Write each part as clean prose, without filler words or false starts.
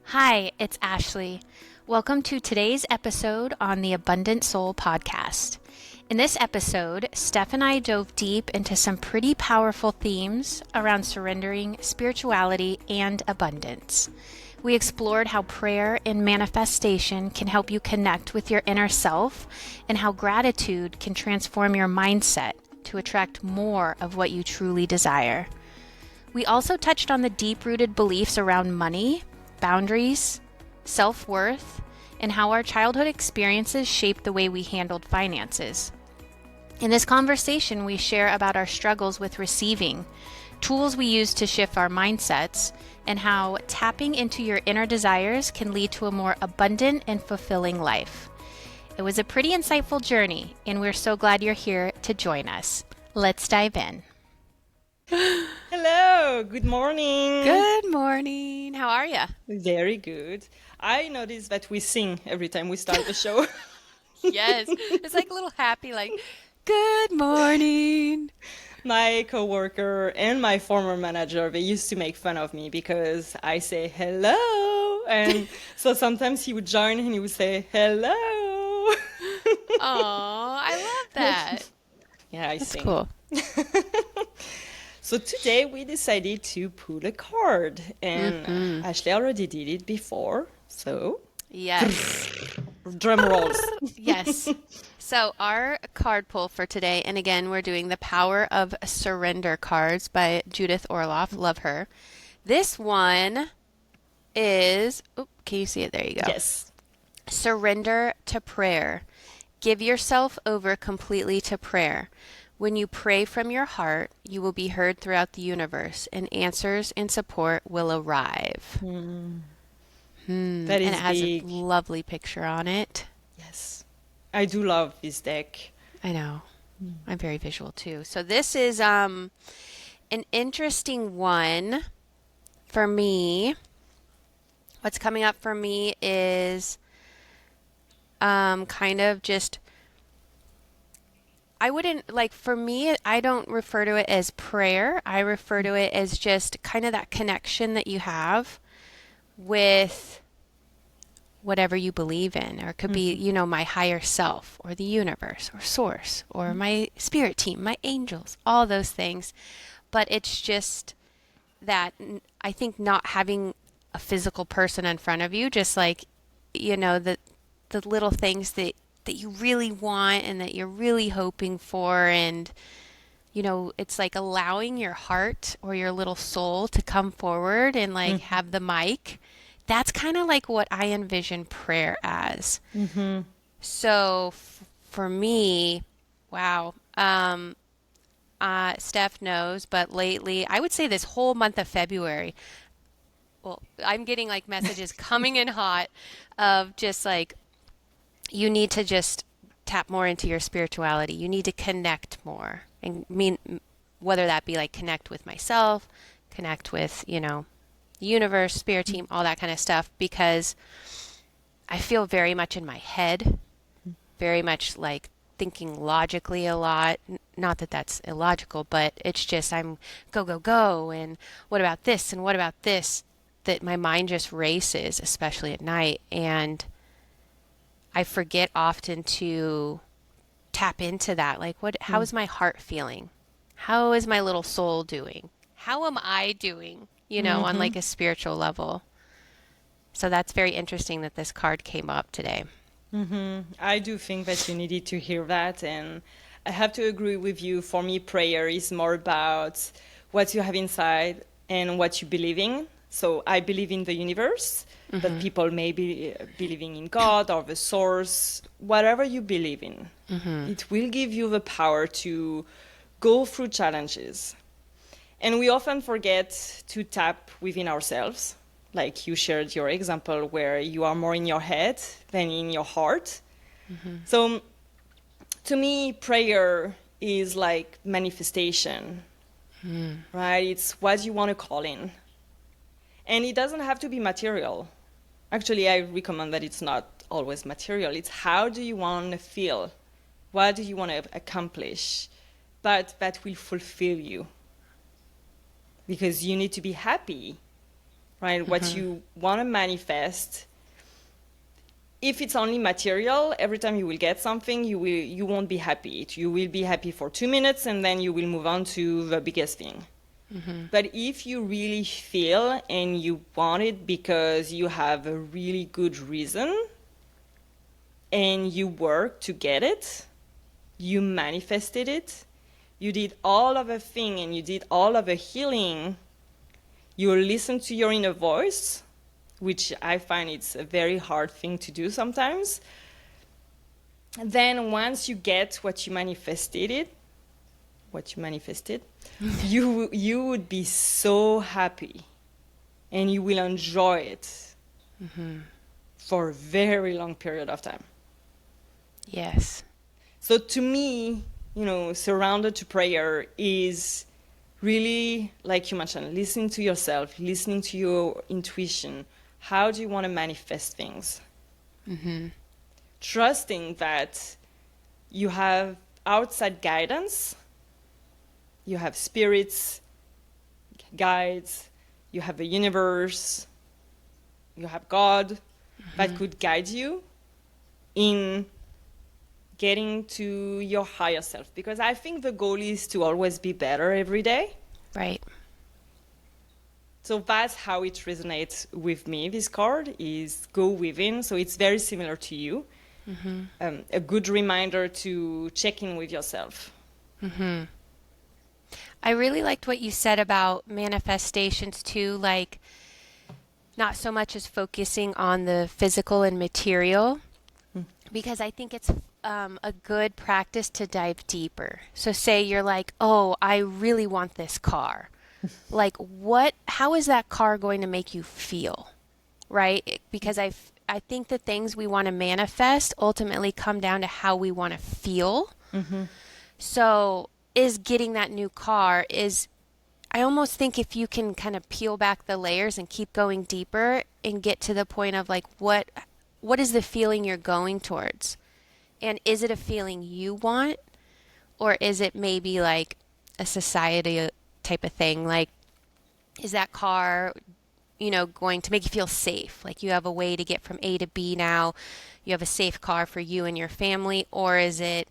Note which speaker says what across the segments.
Speaker 1: Hi, it's Ashley. Welcome to today's episode on the Abundant Soul podcast. In this episode, Steph and I dove deep into some pretty powerful themes around surrendering, spirituality, and abundance. We explored how prayer and manifestation can help you connect with your inner self and how gratitude can transform your mindset to attract more of what you truly desire. We also touched on the deep-rooted beliefs around money, boundaries, self-worth, and how our childhood experiences shape the way we handled finances. In this conversation, we share about our struggles with receiving, tools we use to shift our mindsets, and how tapping into your inner desires can lead to a more abundant and fulfilling life. It was a pretty insightful journey, and we're so glad you're here to join us. Let's dive in.
Speaker 2: Hello, good morning.
Speaker 1: Good morning. How are you?
Speaker 2: Very good. I noticed that we sing every time we start the show.
Speaker 1: Yes. It's like a little happy, like, good morning.
Speaker 2: My coworker and my former manager, they used to make fun of me because I say hello. And so sometimes he would join and he would say hello.
Speaker 1: Oh, I love that.
Speaker 2: Yeah, I
Speaker 1: That's
Speaker 2: sing.
Speaker 1: cool.
Speaker 2: So today we decided to pull a card, and Ashley already did it before, so
Speaker 1: Yes.
Speaker 2: drum rolls.
Speaker 1: Yes. So our card pull for today, and again, we're doing The Power of Surrender cards by Judith Orloff. Love her. This one is, can you see it? There you go.
Speaker 2: Yes.
Speaker 1: Surrender to prayer. Give yourself over completely to prayer. When you pray from your heart, you will be heard throughout the universe, and answers and support will arrive.
Speaker 2: That
Speaker 1: And
Speaker 2: is
Speaker 1: it has
Speaker 2: big.
Speaker 1: a lovely picture on it.
Speaker 2: Yes. I do love this deck.
Speaker 1: I know. I'm very visual too. So this is an interesting one for me. What's coming up for me is kind of just, I wouldn't, like, for me, I don't refer to it as prayer. I refer to it as just kind of that connection that you have with whatever you believe in, or it could be, you know, my higher self, or the universe, or source, or my spirit team, my angels, all those things. But it's just that I think not having a physical person in front of you, just like, you know, the little things that you really want and that you're really hoping for, and you know, it's like allowing your heart or your little soul to come forward and like have the mic. That's kind of like what I envision prayer as. So for me, wow, Steph knows, but lately, I would say this whole month of February, well, I'm getting like messages coming in hot of just like, you need to just tap more into your spirituality. You need to connect more. And whether that be like connect with myself, connect with, you know, the universe, spirit team, all that kind of stuff, because I feel very much in my head, very much like thinking logically a lot. Not that that's illogical, but it's just I'm go, go, go. And what about this? And what about this? That my mind just races, especially at night. And I forget often to tap into that. Like, how is my heart feeling? How is my little soul doing? How am I doing, you know, on like a spiritual level? So that's very interesting that this card came up today.
Speaker 2: I do think that you needed to hear that, and I have to agree with you. For me, prayer is more about what you have inside and what you believe in. So I believe in the universe, but people may be believing in God or the source, whatever you believe in. It will give you the power to go through challenges. And we often forget to tap within ourselves. Like you shared your example where you are more in your head than in your heart. So to me, prayer is like manifestation, right? It's what you want to call in. And it doesn't have to be material. Actually, I recommend that it's not always material. It's how do you want to feel What do you want to accomplish? But that will fulfill you. Because you need to be happy, right? What you want to manifest, if it's only material, every time you will get something, you won't be happy. You will be happy for 2 minutes, and then you will move on to the biggest thing. But if you really feel and you want it because you have a really good reason and you work to get it, you manifested it, you did all of a thing and you did all of a healing, you listen to your inner voice, which I find it's a very hard thing to do sometimes. Then once you get what you manifested, you would be so happy and you will enjoy it for a very long period of time.
Speaker 1: Yes.
Speaker 2: So to me, surrounded to prayer is really, like you mentioned, listening to yourself, listening to your intuition. How do you want to manifest things? Trusting that you have outside guidance, you have spirits, guides, you have the universe, you have God that could guide you in getting to your higher self. Because I think the goal is to always be better every day.
Speaker 1: Right.
Speaker 2: So that's how it resonates with me, this card, is go within. So it's very similar to you. A good reminder to check in with yourself.
Speaker 1: I really liked what you said about manifestations too, like not so much as focusing on the physical and material, because I think it's a good practice to dive deeper. So say you're like, oh, I really want this car. Like how is that car going to make you feel? Right? Because I think the things we want to manifest ultimately come down to how we want to feel. So is getting that new car I almost think if you can kind of peel back the layers and keep going deeper and get to the point of like, what is the feeling you're going towards? And is it a feeling you want? Or is it maybe like a society type of thing? Like, is that car, going to make you feel safe? Like you have a way to get from A to B now. You have a safe car for you and your family. Or is it,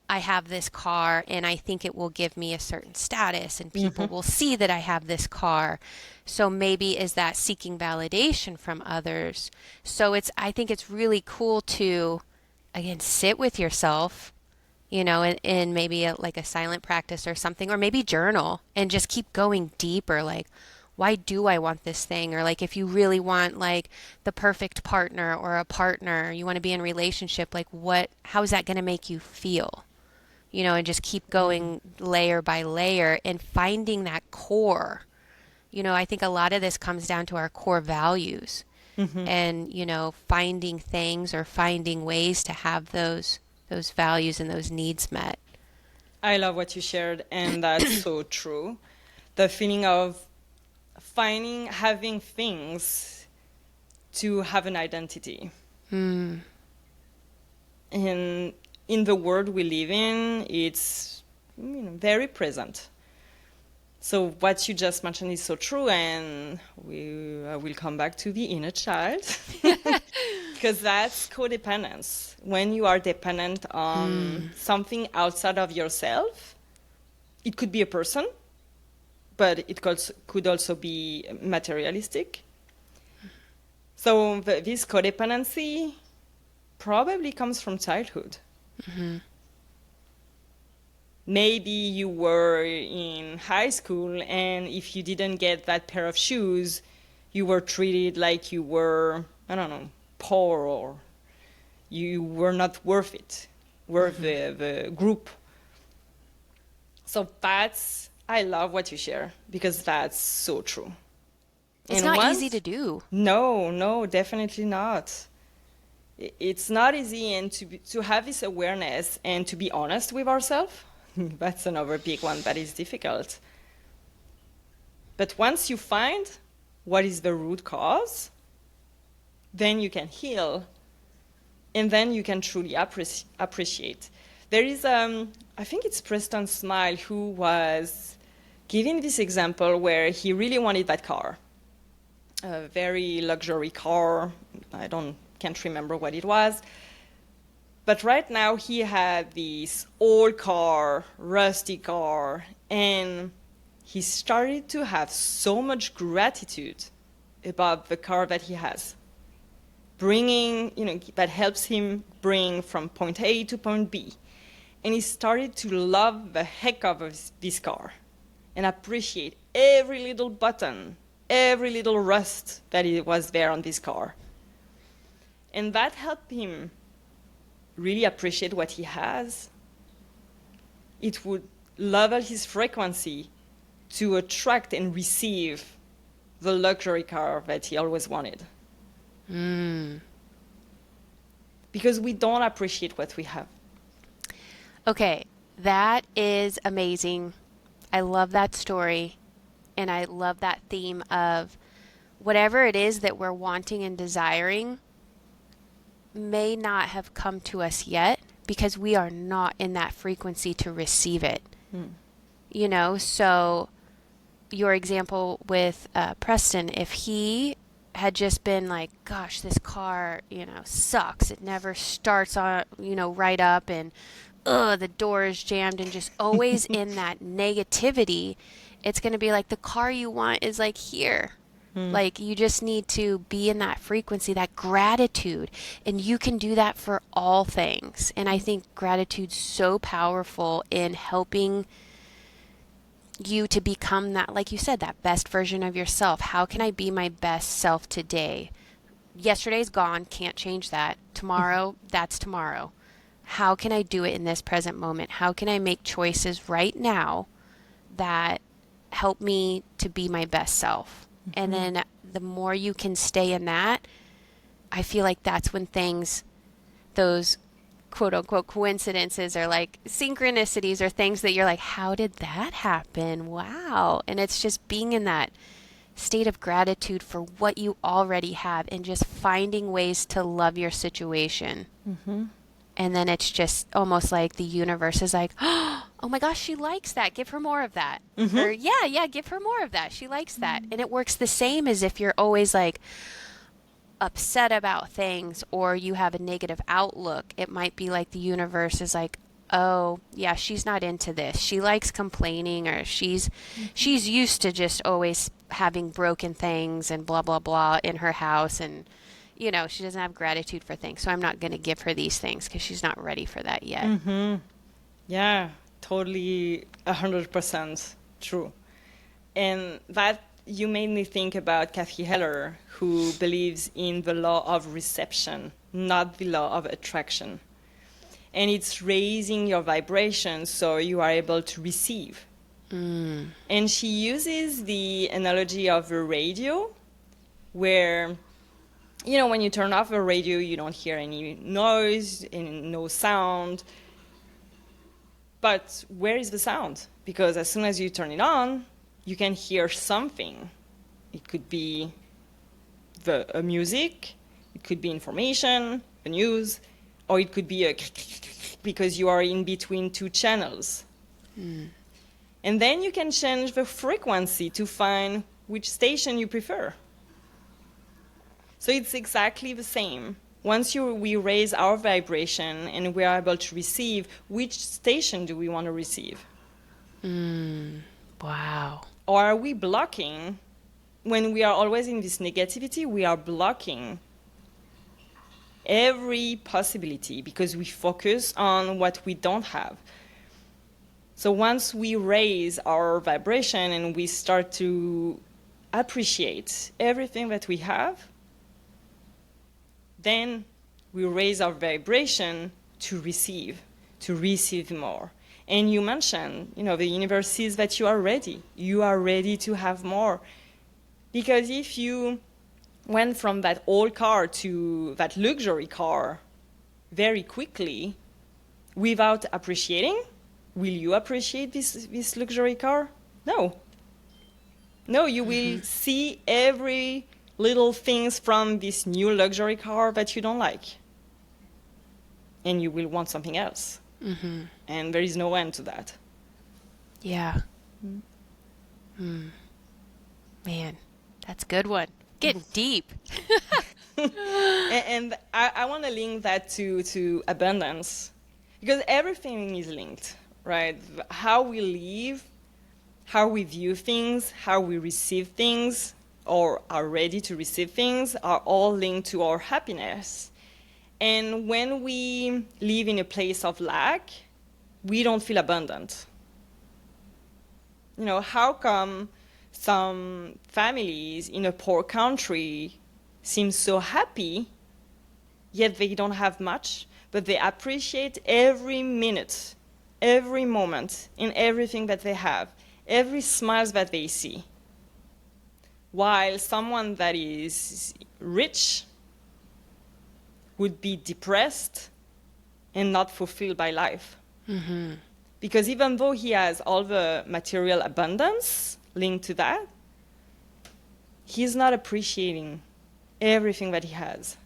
Speaker 1: I have this car and I think it will give me a certain status and people will see that I have this car. So maybe is that seeking validation from others? So I think it's really cool to, again, sit with yourself, in maybe like a silent practice or something, or maybe journal and just keep going deeper. Like, why do I want this thing? Or like if you really want like the perfect partner or a partner, you want to be in a relationship, like how is that going to make you feel? And just keep going layer by layer and finding that core. I think a lot of this comes down to our core values and, finding things or finding ways to have those values and those needs met.
Speaker 2: I love what you shared, and that's so true. The feeling of having things to have an identity. And in the world we live in, it's very present. So what you just mentioned is so true, and I will come back to the inner child, because that's codependence. When you are dependent on something outside of yourself, it could be a person, but it could also be materialistic. So this codependency probably comes from childhood. Maybe you were in high school, and if you didn't get that pair of shoes, you were treated like you were, I don't know, poor, or you were not worth it, the group. So I love what you share, because that's so true.
Speaker 1: It's not easy to do.
Speaker 2: No, definitely not. It's not easy, and to have this awareness and to be honest with ourselves, that's another big one that is difficult. But once you find what is the root cause, then you can heal, and then you can truly appreciate. There is, I think it's Preston Smile who was giving this example where he really wanted that car, a very luxury car. Can't remember what it was. But right now he had this old car, rusty car, and he started to have so much gratitude about the car that he has. That helps him bring from point A to point B. And he started to love the heck out of this car and appreciate every little button, every little rust that was there on this car. And that helped him really appreciate what he has. It would level his frequency to attract and receive the luxury car that he always wanted. Because we don't appreciate what we have.
Speaker 1: Okay, that is amazing. I love that story, and I love that theme of whatever it is that we're wanting and desiring may not have come to us yet because we are not in that frequency to receive it. You know, so your example with Preston, if he had just been like, gosh, this car, sucks. It never starts on, right up, and the door is jammed, and just always in that negativity, it's going to be like the car you want is like here. Like you just need to be in that frequency, that gratitude, and you can do that for all things. And I think gratitude's so powerful in helping you to become that, like you said, that best version of yourself. How can I be my best self today? Yesterday's gone, can't change that. Tomorrow, that's tomorrow. How can I do it in this present moment? How can I make choices right now that help me to be my best self? And then the more you can stay in that, I feel like that's when those quote unquote coincidences or like synchronicities or things that you're like, how did that happen? Wow. And it's just being in that state of gratitude for what you already have and just finding ways to love your situation. And then it's just almost like the universe is like, oh my gosh, she likes that. Give her more of that. Or yeah, give her more of that. She likes that. And it works the same as if you're always like upset about things or you have a negative outlook. It might be like the universe is like, oh yeah, she's not into this. She likes complaining, or she's used to just always having broken things and blah, blah, blah in her house. And she doesn't have gratitude for things. So I'm not going to give her these things because she's not ready for that yet.
Speaker 2: Yeah, totally 100% true. And that you made me think about Kathy Heller, who believes in the law of reception, not the law of attraction. And it's raising your vibration so you are able to receive. And she uses the analogy of a radio where when you turn off a radio, you don't hear any noise and no sound. But where is the sound? Because as soon as you turn it on, you can hear something. It could be a music, it could be information, the news, or it could be because you are in between two channels. And then you can change the frequency to find which station you prefer. So it's exactly the same. Once we raise our vibration and we are able to receive, which station do we want to receive?
Speaker 1: Wow.
Speaker 2: Or are we blocking? When we are always in this negativity, we are blocking every possibility because we focus on what we don't have. So once we raise our vibration and we start to appreciate everything that we have, then we raise our vibration to receive more. And you mentioned, the universe sees that you are ready. You are ready to have more. Because if you went from that old car to that luxury car very quickly without appreciating, will you appreciate this luxury car? No. No, you will see every little things from this new luxury car that you don't like. And you will want something else. And there is no end to that.
Speaker 1: Yeah. Man, that's a good one. Getting deep.
Speaker 2: And I want to link that to abundance, because everything is linked, right? How we live, how we view things, how we receive things, or are ready to receive things, are all linked to our happiness. And when we live in a place of lack, we don't feel abundant. You know, how come some families in a poor country seem so happy, yet they don't have much, but they appreciate every minute, every moment, in everything that they have, every smile that they see? While someone that is rich would be depressed and not fulfilled by life. Because even though he has all the material abundance linked to that, he's not appreciating everything that he has.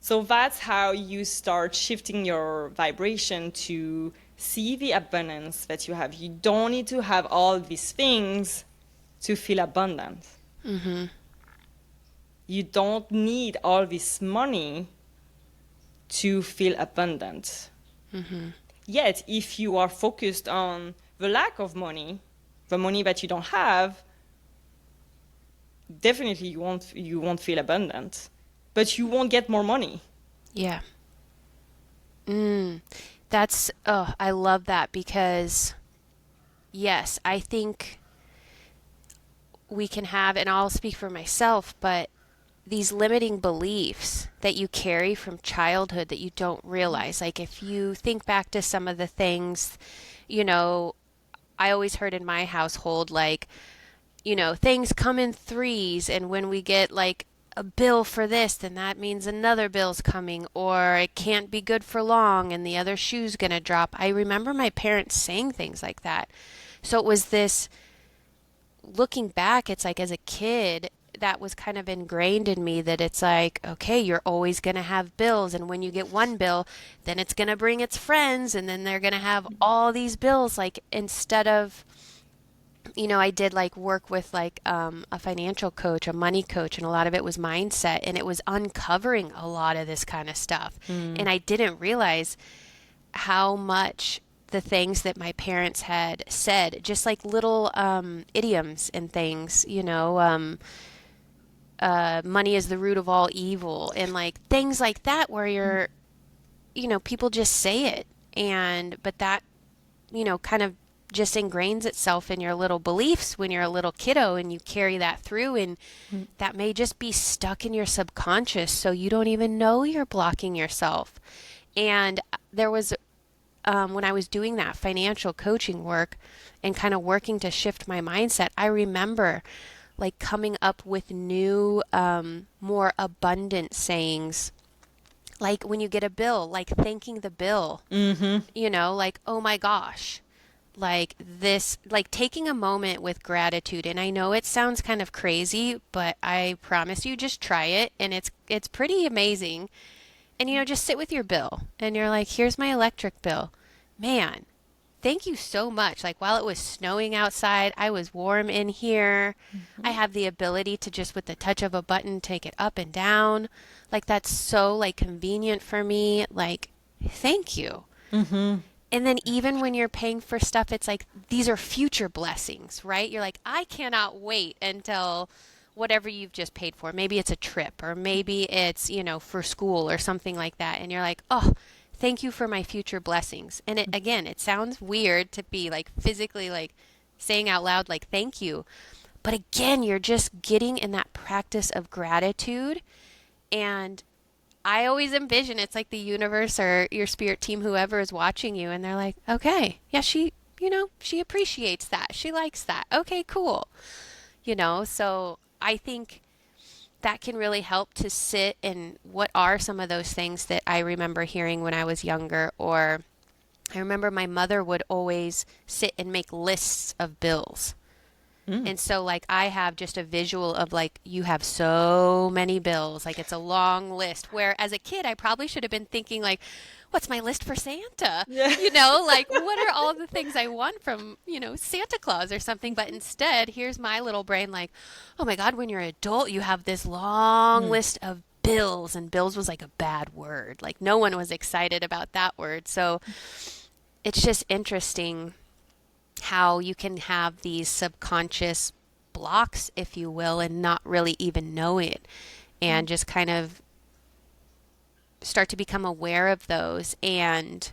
Speaker 2: So that's how you start shifting your vibration to see the abundance that you have. You don't need to have all these things to feel abundant. You don't need all this money to feel abundant. Yet, if you are focused on the lack of money, the money that you don't have, definitely you won't feel abundant, but you won't get more money.
Speaker 1: Yeah. That's, oh, I love that because, yes, I think we can have, and I'll speak for myself, but these limiting beliefs that you carry from childhood that you don't realize. Like if you think back to some of the things, you know, I always heard in my household, like, you know, things come in threes, and when we get like a bill for this, then that means another bill's coming, or it can't be good for long and the other shoe's gonna drop. I remember my parents saying things like that. So it was this, looking back, it's like as a kid, that was kind of ingrained in me that it's like, okay, you're always going to have bills. And when you get one bill, then it's going to bring its friends and then they're going to have all these bills. Like instead of, you know, I did like work with like a financial coach, a money coach, and a lot of it was mindset. And it was uncovering a lot of this kind of stuff. And I didn't realize how much the things that my parents had said, just like little idioms and things, you know, money is the root of all evil, and like things like that where you're, you know, people just say it, and but that, you know, kind of just ingrains itself in your little beliefs when you're a little kiddo, and you carry that through, and that may just be stuck in your subconscious, so you don't even know you're blocking yourself. And there was when I was doing that financial coaching work and kind of working to shift my mindset, I remember like coming up with new, more abundant sayings. Like when you get a bill, like thanking the bill, you know, like, oh my gosh, like this, like taking a moment with gratitude. And I know it sounds kind of crazy, but I promise you, just try it. And it's pretty amazing. And, you know, just sit with your bill and you're like, here's my electric bill. Man, thank you so much. Like while it was snowing outside, I was warm in here. I have the ability to just with the touch of a button take it up and down. Like that's so like convenient for me. Like thank you. And then even when you're paying for stuff, it's like these are future blessings, right? You're like, I cannot wait until whatever you've just paid for. Maybe it's a trip or maybe it's, you know, for school or something like that. And you're like, oh, thank you for my future blessings. And it, again, it sounds weird to be like physically like saying out loud, like, thank you. But again, you're just getting in that practice of gratitude. And I always envision it's like the universe or your spirit team, whoever is watching you, and they're like, okay, yeah, she, you know, she appreciates that. She likes that. Okay, cool. You know, so I think that can really help to sit in what are some of those things that I remember hearing when I was younger. Or I remember my mother would always sit and make lists of bills. And so like I have just a visual of like you have so many bills, like it's a long list. Where as a kid I probably should have been thinking like, what's my list for Santa?
Speaker 2: Yeah.
Speaker 1: You know, like what are all the things I want from, you know, Santa Claus or something. But instead, here's my little brain like, oh my God, when you're an adult, you have this long list of bills, and bills was like a bad word. Like no one was excited about that word. So it's just interesting how you can have these subconscious blocks, if you will, and not really even know it, and just kind of start to become aware of those. And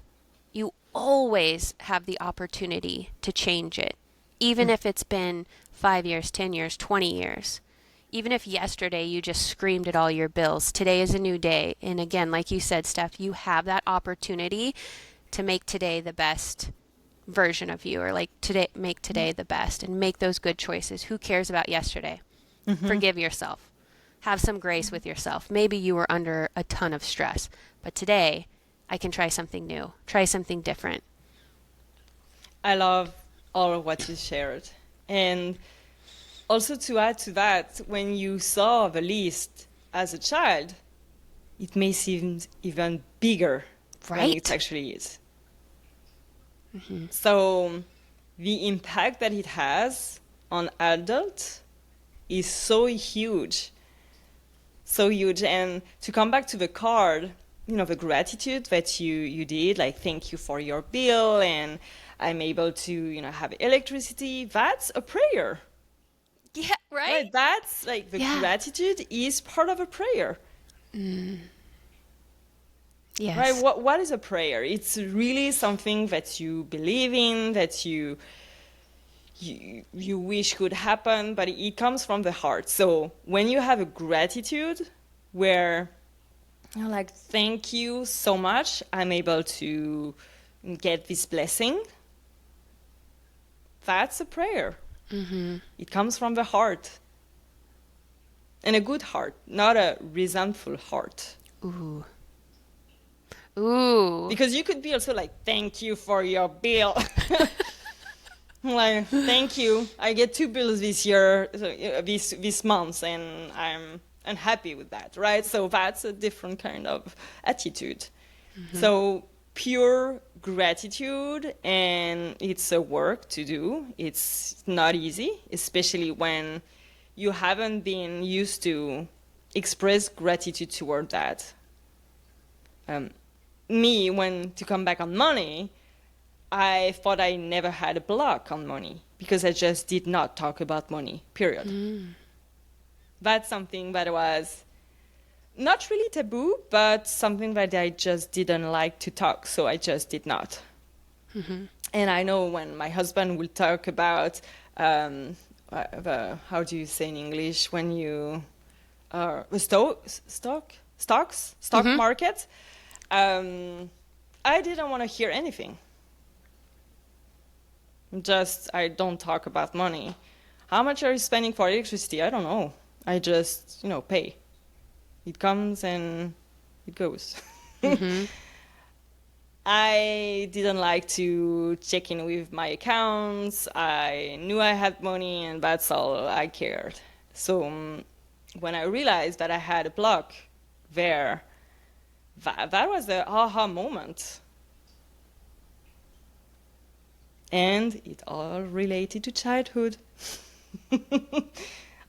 Speaker 1: you always have the opportunity to change it, even if it's been 5 years, 10 years, 20 years. Even if yesterday you just screamed at all your bills, today is a new day. And again, like you said, Steph, you have that opportunity to make today the best version of you, or like today, make today the best and make those good choices. Who cares about yesterday? Forgive yourself. Have some grace with yourself. Maybe you were under a ton of stress, but today I can try something new, try something different.
Speaker 2: I love all of what you shared. And also to add to that, when you saw the list as a child, it may seem even bigger than it
Speaker 1: Right?
Speaker 2: actually is. So the impact that it has on adults is so huge. So huge. And to come back to the card, you know, the gratitude that you did, like thank you for your bill and I'm able to, you know, have electricity, that's a prayer.
Speaker 1: Yeah, right?
Speaker 2: Right? That's like the
Speaker 1: Yeah.
Speaker 2: gratitude is part of a prayer. Right?
Speaker 1: Yes.
Speaker 2: What is a prayer? It's really something that you believe in, that you wish could happen, but it comes from the heart. So when you have a gratitude where you're like, thank you so much, I'm able to get this blessing, that's a prayer. It comes from the heart. And a good heart, not a resentful heart.
Speaker 1: Ooh. Ooh.
Speaker 2: Because you could be also like, thank you for your bill. Like, thank you. I get 2 bills this year, this month, and I'm unhappy with that, right? So that's a different kind of attitude. So pure gratitude, and it's a work to do. It's not easy, especially when you haven't been used to express gratitude toward that. Me, when to come back on money, I thought I never had a block on money because I just did not talk about money, period. That's something that was not really taboo, but something that I just didn't like to talk, so I just did not. And I know when my husband will talk about, how do you say in English, when you, stock market, I didn't want to hear anything. I don't talk about money. How much are you spending for electricity? I don't know. I just, pay. It comes and it goes. I didn't like to check in with my accounts. I knew I had money and that's all I cared. So when I realized that I had a block there, that was the aha moment. And it all related to childhood.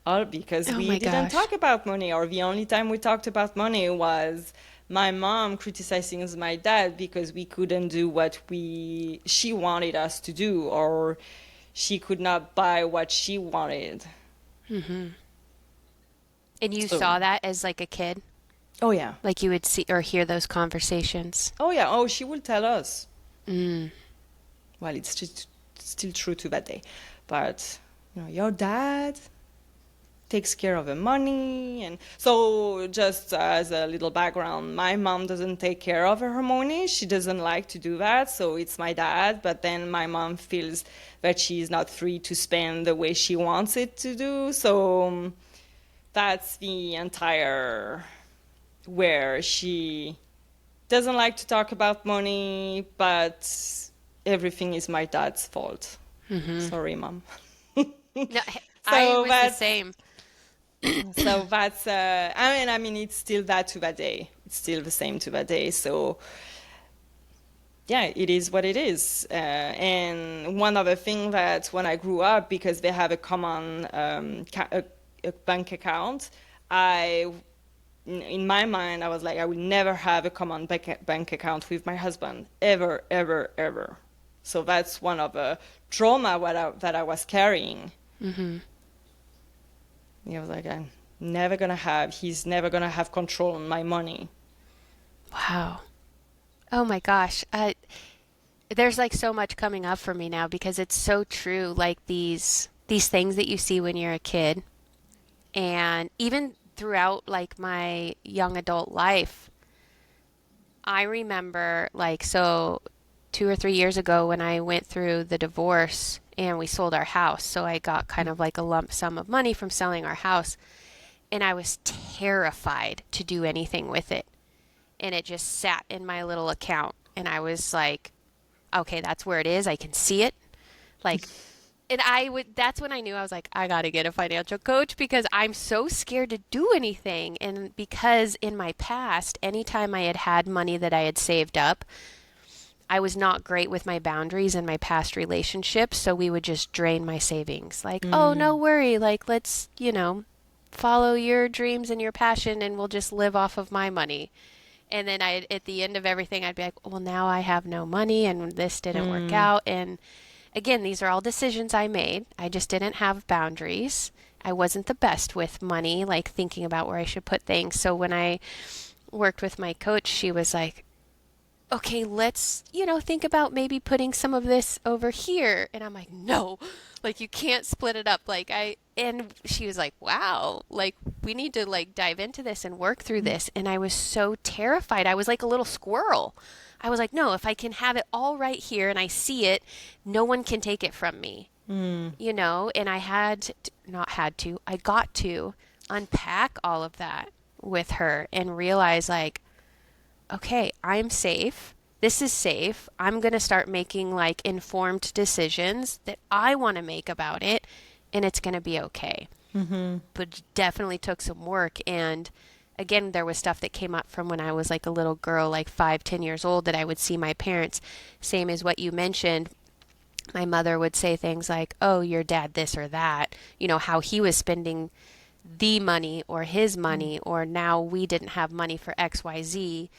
Speaker 2: All because
Speaker 1: Oh
Speaker 2: we
Speaker 1: my
Speaker 2: didn't
Speaker 1: gosh.
Speaker 2: talk about money, or the only time we talked about money was my mom criticizing my dad because we couldn't do what she wanted us to do, or she could not buy what she wanted.
Speaker 1: And you
Speaker 2: So,
Speaker 1: saw that as like a kid?
Speaker 2: oh yeah,
Speaker 1: Like you would see or hear those conversations?
Speaker 2: oh yeah, oh she will tell us.
Speaker 1: Mm.
Speaker 2: Well, it's just still true to that day, but your dad takes care of the money. And so just as a little background, my mom doesn't take care of her money. She doesn't like to do that, so it's my dad. But then my mom feels that she's not free to spend the way she wants it to do. So that's the entire where she doesn't like to talk about money, but everything is my dad's fault. Sorry, mom.
Speaker 1: No, I
Speaker 2: So
Speaker 1: was the
Speaker 2: that's
Speaker 1: same.
Speaker 2: so that's I mean it's still that to that day. It's still the same to that day. So yeah, it is what it is. And one other thing that when I grew up, because they have a common a bank account, I in my mind I was like, I will never have a common bank account with my husband ever, ever, ever. So that's one of the trauma that I was carrying.
Speaker 1: Hmm.
Speaker 2: I was like, he's never gonna have control on my money.
Speaker 1: Wow. Oh my gosh. There's like so much coming up for me now because it's so true. Like these things that you see when you're a kid, and even throughout like my young adult life, I remember like 2 or 3 years ago when I went through the divorce and we sold our house. So I got kind of like a lump sum of money from selling our house, and I was terrified to do anything with it. And it just sat in my little account, and I was like, okay, that's where it is. I can see it. Like, and that's when I knew I was like, I got to get a financial coach because I'm so scared to do anything. And because in my past, anytime I had had money that I had saved up, I was not great with my boundaries in my past relationships. So we would just drain my savings. Like, oh, no
Speaker 2: Mm.
Speaker 1: worry. Like, let's, follow your dreams and your passion and we'll just live off of my money. And then at the end of everything, I'd be like, well, now I have no money and this didn't work
Speaker 2: Mm.
Speaker 1: out. And again, these are all decisions I made. I just didn't have boundaries. I wasn't the best with money, like thinking about where I should put things. So when I worked with my coach, she was like, okay, let's, think about maybe putting some of this over here. And I'm like, no, like you can't split it up. And she was like, wow, like we need to like dive into this and work through this. And I was so terrified. I was like a little squirrel. I was like, no, if I can have it all right here and I see it, no one can take it from me,
Speaker 2: Mm.
Speaker 1: and I got to unpack all of that with her and realize like, okay, I'm safe. This is safe. I'm going to start making like informed decisions that I want to make about it, and it's going to be okay.
Speaker 2: Mm-hmm.
Speaker 1: But it definitely took some work. And again, there was stuff that came up from when I was like a little girl, like 5, 10 years old, that I would see my parents, same as what you mentioned. My mother would say things like, oh, your dad this or that, how he was spending the money or his money, or now we didn't have money for XYZ.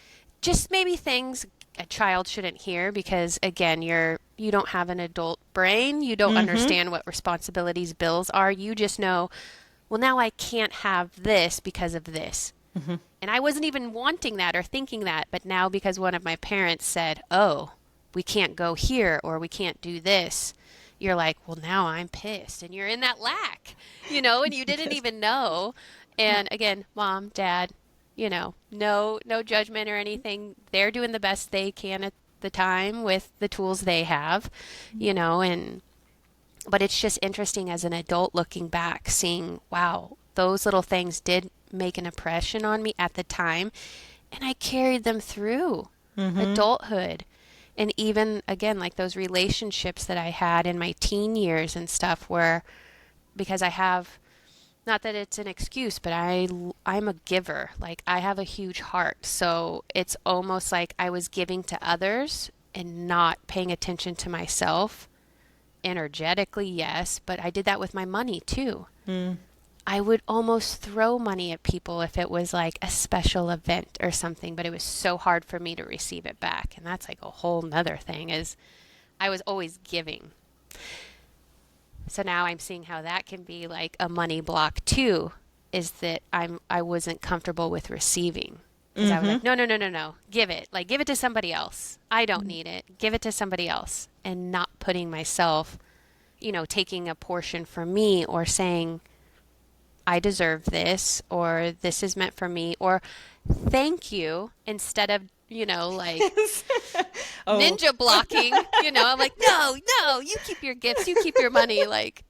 Speaker 1: Just maybe things a child shouldn't hear because again, you don't have an adult brain. You don't
Speaker 2: Mm-hmm.
Speaker 1: understand what responsibilities, bills are. You just know, well, now I can't have this because of this.
Speaker 2: Mm-hmm.
Speaker 1: And I wasn't even wanting that or thinking that, but now because one of my parents said, "Oh, we can't go here or we can't do this." You're like, "Well, now I'm pissed." And you're in that lack, and you didn't
Speaker 2: Yes.
Speaker 1: even know. And again, mom, dad, no judgment or anything. They're doing the best they can at the time with the tools they have, and but it's just interesting as an adult looking back, seeing, wow, those little things did make an impression on me at the time, and I carried them through
Speaker 2: Mm-hmm.
Speaker 1: adulthood. And even again, like those relationships that I had in my teen years and stuff, where because I have, not that it's an excuse, but I'm a giver. Like I have a huge heart. So it's almost like I was giving to others and not paying attention to myself. Energetically, yes, but I did that with my money too.
Speaker 2: Mm.
Speaker 1: I would almost throw money at people if it was like a special event or something, but it was so hard for me to receive it back. And that's like a whole nother thing is I was always giving. So now I'm seeing how that can be like a money block too, is that I wasn't comfortable with receiving. Because I was
Speaker 2: Mm-hmm.
Speaker 1: like, no, no, no, no, no. Give it. Like give it to somebody else. I don't need it. Give it to somebody else. And not putting myself, taking a portion for me or saying, I deserve this, or this is meant for me, or thank you, instead of, like
Speaker 2: Yes. Oh.
Speaker 1: ninja blocking, I'm like, no, no, you keep your gifts, you keep your money, like,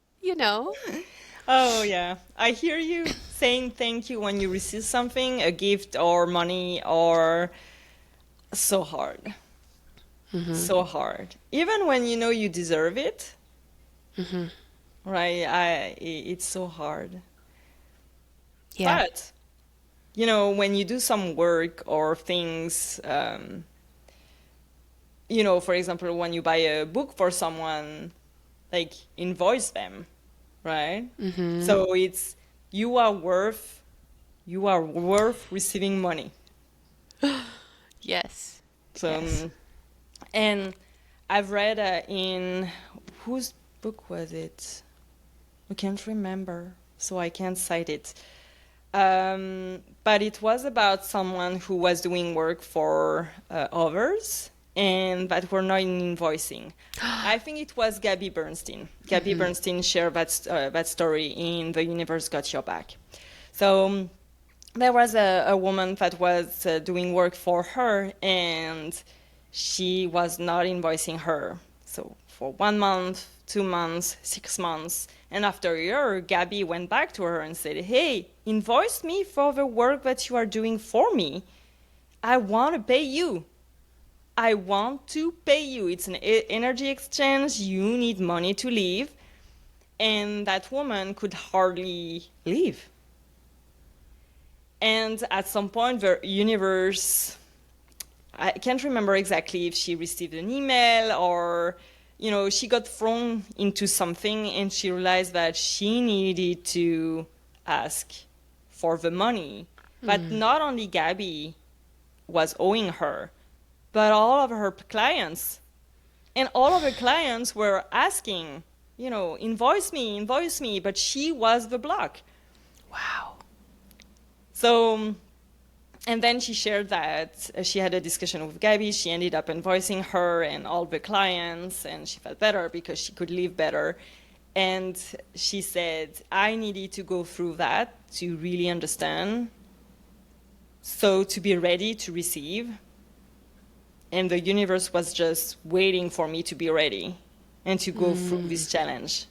Speaker 2: Oh, yeah. I hear you saying thank you when you receive something, a gift or money, or so hard.
Speaker 1: hmm
Speaker 2: So hard. Even when you know you deserve it,
Speaker 1: hmm
Speaker 2: right? It's so hard.
Speaker 1: Yeah.
Speaker 2: But, you know, when you do some work or things, you know, for example, when you buy a book for someone, like invoice them, right?
Speaker 1: Mm-hmm.
Speaker 2: So it's you are worth you are worth receiving money.
Speaker 1: Yes.
Speaker 2: So
Speaker 1: Yes.
Speaker 2: and I've read in whose book was it? I can't remember, so I can't cite it. But it was about someone who was doing work for others and that were not in invoicing. I think it was Gabby Bernstein. Gabby
Speaker 1: Mm-hmm.
Speaker 2: Bernstein shared that story in The Universe Got Your Back. So there was a woman that was doing work for her and she was not invoicing her. So for 1 month, 2 months, 6 months, and after a year, Gabby went back to her and said, "Hey, invoice me for the work that you are doing for me. I want to pay you. I want to pay you. It's an energy exchange. You need money to live." And that woman could hardly live. And at some point, the universe, I can't remember exactly if she received an email or, you know, she got thrown into something and she realized that she needed to ask for the money. But
Speaker 1: Mm.
Speaker 2: not only Gabby was owing her, but all of her clients. And all of her clients were asking, you know, invoice me, but she was the block.
Speaker 1: Wow.
Speaker 2: So and then she shared that she had a discussion with Gabby. She ended up invoicing her and all the clients, and she felt better because she could live better. And she said, I needed to go through that to really understand, so to be ready to receive. And the universe was just waiting for me to be ready and to go through
Speaker 1: Mm.
Speaker 2: this challenge.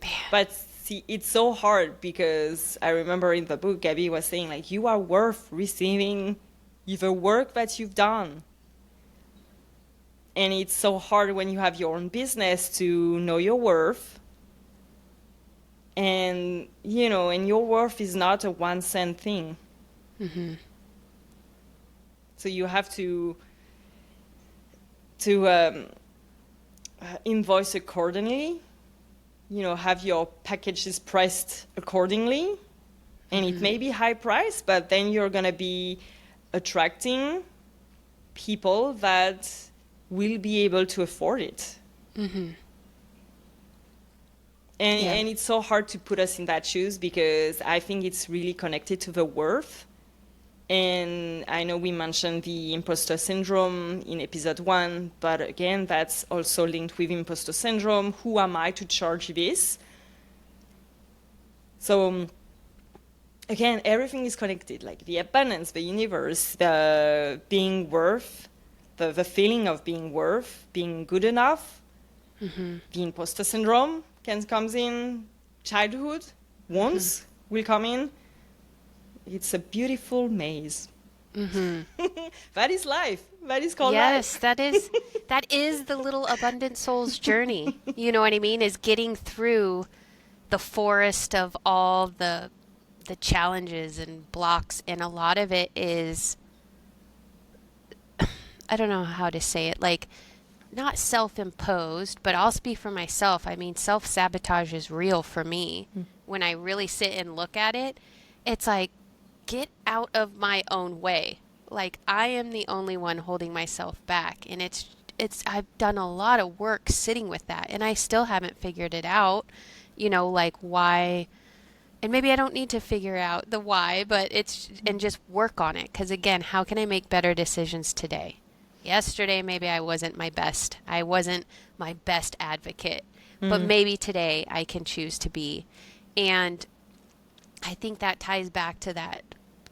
Speaker 1: Man.
Speaker 2: But see, it's so hard because I remember in the book, Gabby was saying, like, you are worth receiving the work that you've done. And it's so hard when you have your own business to know your worth. And, you know, and your worth is not a 1 cent thing.
Speaker 1: Mm-hmm.
Speaker 2: So you have to invoice accordingly, you know, have your packages priced accordingly. And it may be high price, but then you're going to be attracting people that will be able to afford it.
Speaker 1: Mm-hmm. Yeah.
Speaker 2: And it's so hard to put us in that shoes because I think it's really connected to the worth. And I know we mentioned the imposter syndrome in episode 1, but again, that's also linked with imposter syndrome. Who am I to charge this? So again, everything is connected, like the abundance, the universe, the being worth, the feeling of being worth, being good enough.
Speaker 1: Mm-hmm.
Speaker 2: The imposter syndrome comes in childhood, wounds will come in. It's a beautiful maze.
Speaker 1: Mm-hmm.
Speaker 2: That is life. That is called
Speaker 1: Yes,
Speaker 2: life.
Speaker 1: that is the little abundant soul's journey. You know what I mean? Is getting through the forest of all the challenges and blocks, and a lot of it is, I don't know how to say it, like not self-imposed, but I'll speak for myself. I mean, self-sabotage is real for me. When I really sit and look at it, it's like, get out of my own way. Like I am the only one holding myself back, and it's I've done a lot of work sitting with that, and I still haven't figured it out. You know, like why, and maybe I don't need to figure out the why, but it's, and just work on it. Because again, how can I make better decisions today? Yesterday, maybe I wasn't my best. I wasn't my best advocate, but maybe today I can choose to be. And I think that ties back to that,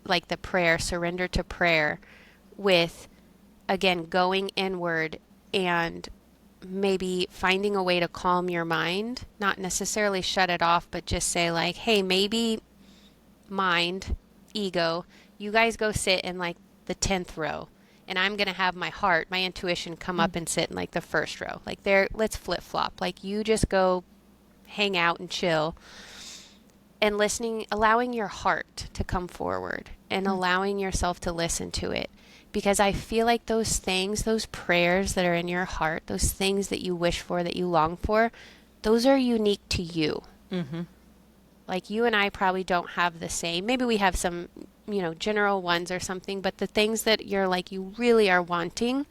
Speaker 1: like the prayer, surrender to prayer, with again going inward and maybe finding a way to calm your mind, not necessarily shut it off, but just say, like, hey, maybe mind, ego, you guys go sit in like the 10th row and I'm going to have my heart, my intuition come up and sit in like the first row. Like there, let's flip flop. Like you just go hang out and chill and listening, allowing your heart to come forward and allowing yourself to listen to it. Because I feel like those things, those prayers that are in your heart, those things that you wish for, that you long for, those are unique to you.
Speaker 2: Mm-hmm.
Speaker 1: Like you and I probably don't have the same. Maybe we have some, general ones or something, but the things that you're like, you really are wanting,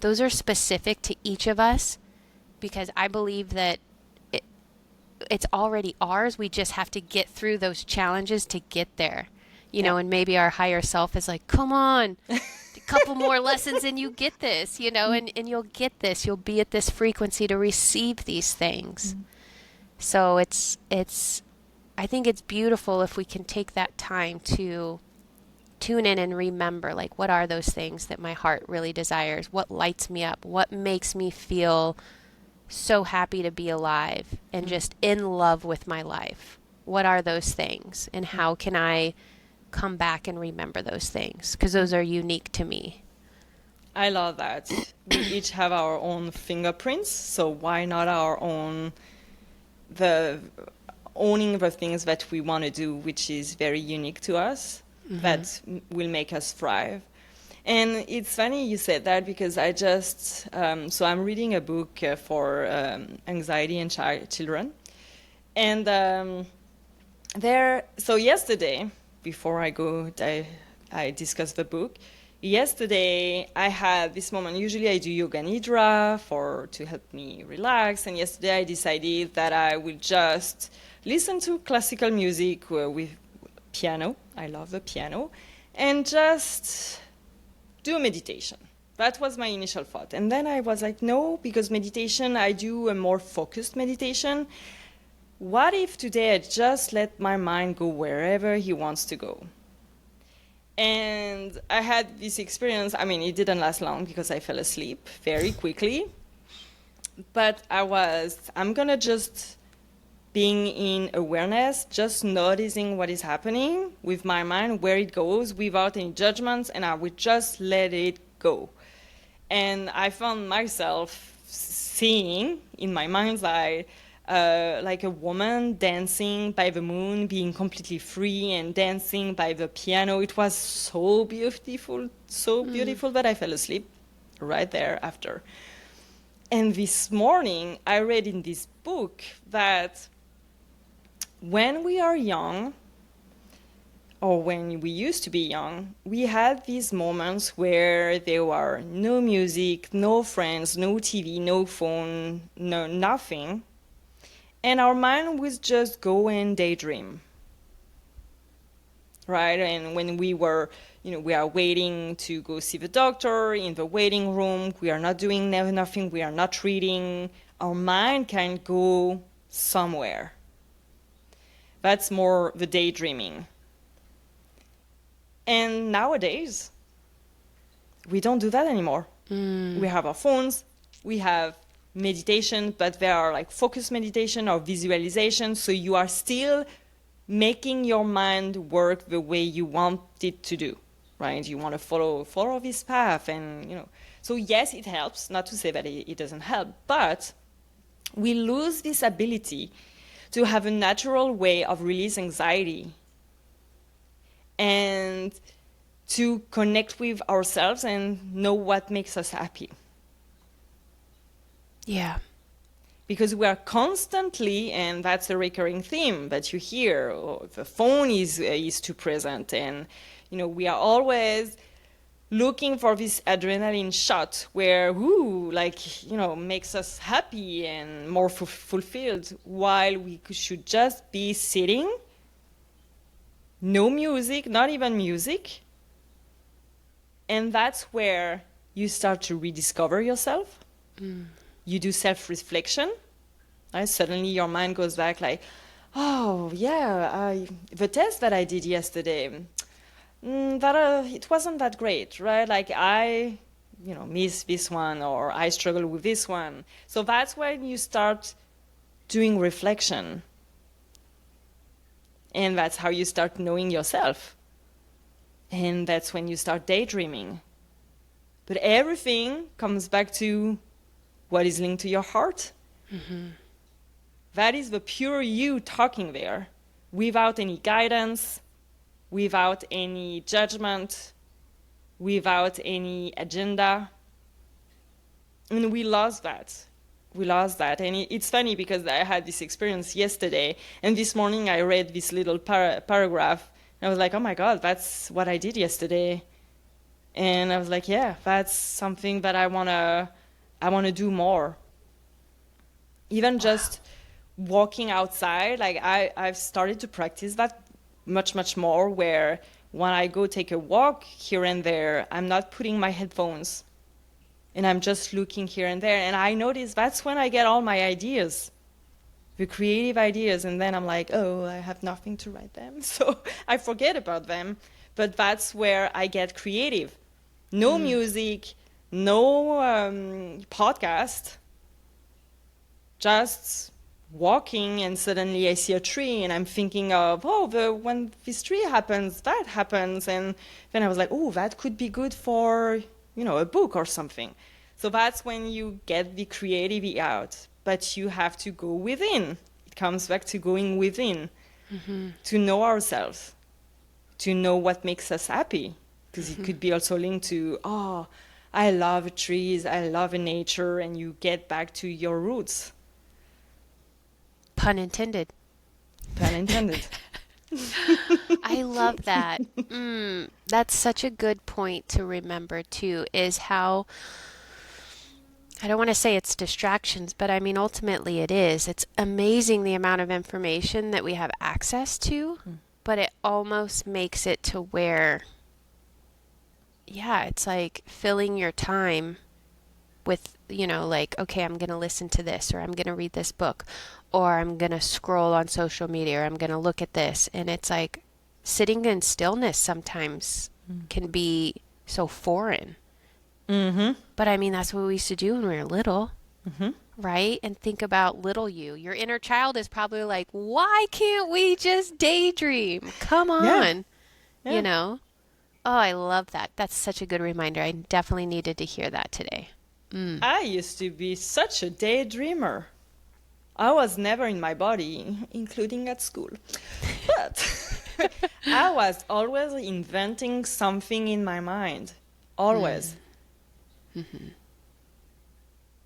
Speaker 1: those are specific to each of us, because I believe that it's already ours. We just have to get through those challenges to get there, and maybe our higher self is like, come on, a couple more lessons and you get this, and you'll get this. You'll be at this frequency to receive these things. So I think it's beautiful if we can take that time to tune in and remember, like, what are those things that my heart really desires? What lights me up? What makes me feel so happy to be alive and just in love with my life? What are those things? And how can I come back and remember those things? Because those are unique to me.
Speaker 2: I love that. We each have our own fingerprints, so why not our own, owning the things that we want to do, which is very unique to us, that will make us thrive. And it's funny you said that, because I just, so I'm reading a book for anxiety in children. And so yesterday, before I discuss the book, yesterday I had this moment. Usually I do yoga nidra to help me relax. And yesterday I decided that I will just listen to classical music with piano. I love the piano. And just do a meditation. That was my initial thought. And then I was like, no, because meditation, I do a more focused meditation. What if today I just let my mind go wherever he wants to go? And I had this experience. I mean, it didn't last long because I fell asleep very quickly. But I'm going to just being in awareness, just noticing what is happening with my mind, where it goes, without any judgments, and I would just let it go. And I found myself seeing in my mind's eye like a woman dancing by the moon, being completely free and dancing by the piano. It was so beautiful that I fell asleep right there after. And this morning, I read in this book that when we are young, or when we used to be young, we had these moments where there were no music, no friends, no TV, no phone, no nothing. And our mind would just go and daydream. Right? And when we are waiting to go see the doctor in the waiting room, we are not doing nothing, we are not reading, our mind can go somewhere. That's more the daydreaming. And nowadays, we don't do that anymore. We have our phones, we have meditation, but there are like focused meditation or visualization, so you are still making your mind work the way you want it to do, right? You want to follow this path, and so yes, it helps, not to say that it doesn't help, but we lose this ability to have a natural way of release anxiety and to connect with ourselves and know what makes us happy.
Speaker 1: Yeah.
Speaker 2: Because we are constantly, and that's a recurring theme that you hear, the phone is too present, and we are always looking for this adrenaline shot where, makes us happy and more fulfilled, while we should just be sitting, no music, not even music. And that's where you start to rediscover yourself. You do self-reflection. Right? Suddenly your mind goes back like, oh, yeah, the test that I did yesterday, it wasn't that great, right? Like I miss this one, or I struggle with this one. So that's when you start doing reflection. And that's how you start knowing yourself. And that's when you start daydreaming. But everything comes back to what is linked to your heart. That is the pure you talking there, without any guidance, without any judgment, without any agenda. And we lost that. We lost that. And it's funny because I had this experience yesterday, and this morning I read this little paragraph, and I was like, oh my God, that's what I did yesterday. And I was like, yeah, that's something that I wanna do more. Even just walking outside, like I've started to practice that much, much more, where when I go take a walk here and there, I'm not putting my headphones and I'm just looking here and there. And I notice that's when I get all my ideas, the creative ideas. And then I'm like, oh, I have nothing to write them. So I forget about them. But that's where I get creative. No music, no podcast, just walking, and suddenly I see a tree and I'm thinking of, when this tree happens, that happens. And then I was like, oh, that could be good for, a book or something. So that's when you get the creativity out. But you have to go within. It comes back to going within, to know ourselves, to know what makes us happy. Because it could be also linked to, I love trees, I love nature, and you get back to your roots.
Speaker 1: Pun intended.
Speaker 2: Pun intended.
Speaker 1: I love that. That's such a good point to remember too, is how, I don't want to say it's distractions, but I mean, ultimately it is. It's amazing the amount of information that we have access to, but it almost makes it to where, it's like filling your time with, like, okay, I'm going to listen to this, or I'm going to read this book, or I'm going to scroll on social media, or I'm going to look at this. And it's like sitting in stillness sometimes can be so foreign. But I mean, that's what we used to do when we were little, right? And think about little you. Your inner child is probably like, why can't we just daydream? Come on,
Speaker 2: Yeah.
Speaker 1: Oh, I love that. That's such a good reminder. I definitely needed to hear that today.
Speaker 2: I used to be such a daydreamer. I was never in my body, including at school. But I was always inventing something in my mind. Always.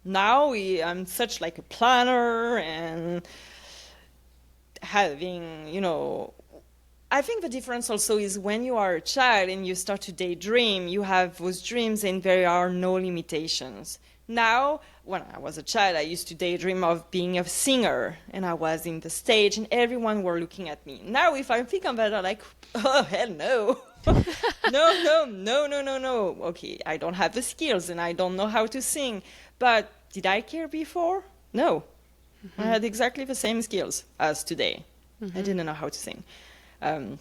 Speaker 2: Now I'm such like a planner, and having, I think the difference also is when you are a child and you start to daydream, you have those dreams and there are no limitations. Now, when I was a child, I used to daydream of being a singer, and I was in the stage and everyone were looking at me. Now, if I think about it, I'm like, oh, hell no. No. Okay, I don't have the skills and I don't know how to sing. But did I care before? No. I had exactly the same skills as today. I didn't know how to sing. And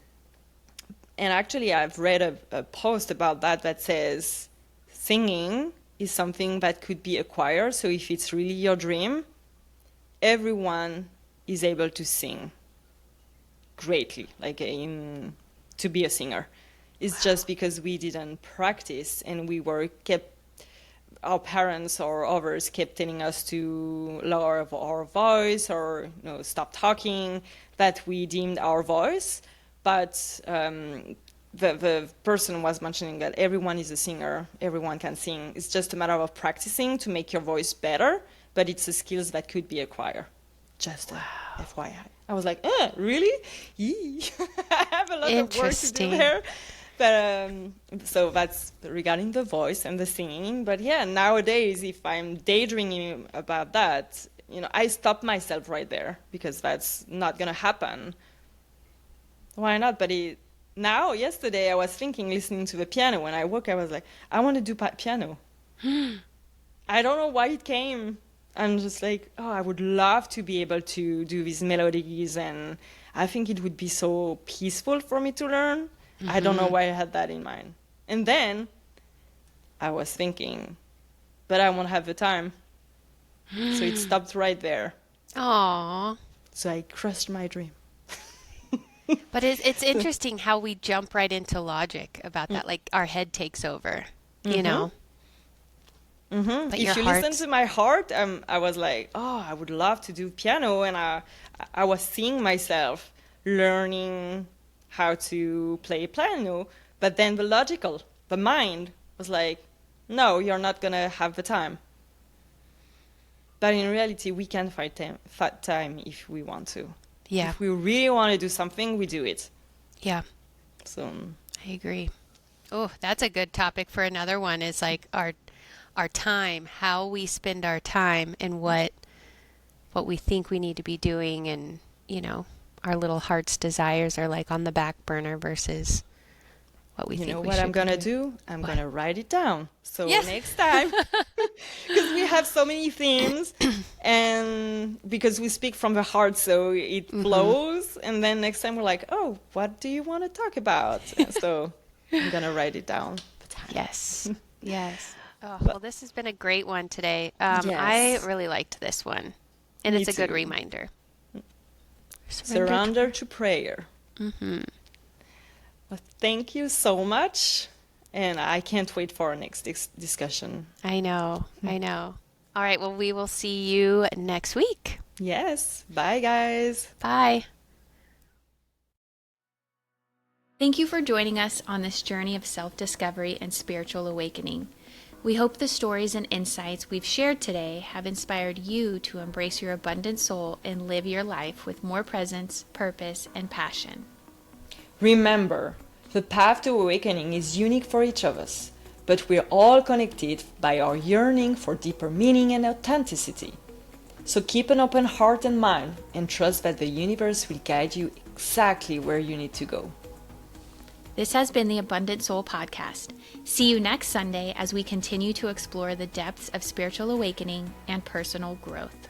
Speaker 2: actually, I've read a post about that says singing is something that could be acquired. So if it's really your dream, everyone is able to sing greatly, to be a singer. It's just because we didn't practice and our parents or others kept telling us to lower our voice or stop talking, that we deemed our voice. But the person was mentioning that everyone is a singer, everyone can sing. It's just a matter of practicing to make your voice better, but it's a skills that could be acquired. Just FYI. I was like, really? I have a lot of work to do there. But so that's regarding the voice and the singing. But yeah, nowadays, if I'm daydreaming about that, I stop myself right there because that's not going to happen. Why not? But yesterday, I was thinking, listening to the piano. When I woke, I was like, I want to do piano. I don't know why it came. I'm just like, I would love to be able to do these melodies, and I think it would be so peaceful for me to learn. I don't know why I had that in mind. And then I was thinking, but I won't have the time. So it stopped right there.
Speaker 1: Aww.
Speaker 2: So I crushed my dream.
Speaker 1: But it's interesting how we jump right into logic about that. Like our head takes over, you know? But your
Speaker 2: If you listen to my heart, I was like, oh, I would love to do piano. And I was seeing myself learning how to play piano. But then the mind was like, no, you're not going to have the time. But in reality, we can find time if we want to.
Speaker 1: Yeah.
Speaker 2: If we really want to do something, we do it.
Speaker 1: Yeah.
Speaker 2: So
Speaker 1: I agree. Oh, that's a good topic for another one, is like our time, how we spend our time, and what we think we need to be doing, and our little heart's desires are like on the back burner versus what we think we should be doing.
Speaker 2: You know what I'm gonna do? I'm gonna write it down. So
Speaker 1: Yes.
Speaker 2: next time, because we have so many themes, and because we speak from the heart, so it flows. And then next time we're like, oh, what do you want to talk about? And so I'm gonna write it down.
Speaker 1: Yes. Yes. Oh, well, this has been a great one today. I
Speaker 2: Yes.
Speaker 1: really liked this one, and
Speaker 2: Me
Speaker 1: it's a good
Speaker 2: too.
Speaker 1: reminder.
Speaker 2: Surrender to prayer. Well, thank you so much, and I can't wait for our next discussion.
Speaker 1: I know. All right, well, we will see you next week.
Speaker 2: Yes. Bye, guys.
Speaker 1: Bye. Thank you for joining us on this journey of self-discovery and spiritual awakening. We hope the stories and insights we've shared today have inspired you to embrace your abundant soul and live your life with more presence, purpose, and passion.
Speaker 2: Remember, the path to awakening is unique for each of us, but we're all connected by our yearning for deeper meaning and authenticity. So keep an open heart and mind, and trust that the universe will guide you exactly where you need to go.
Speaker 1: This has been the Abundant Soul Podcast. See you next Sunday as we continue to explore the depths of spiritual awakening and personal growth.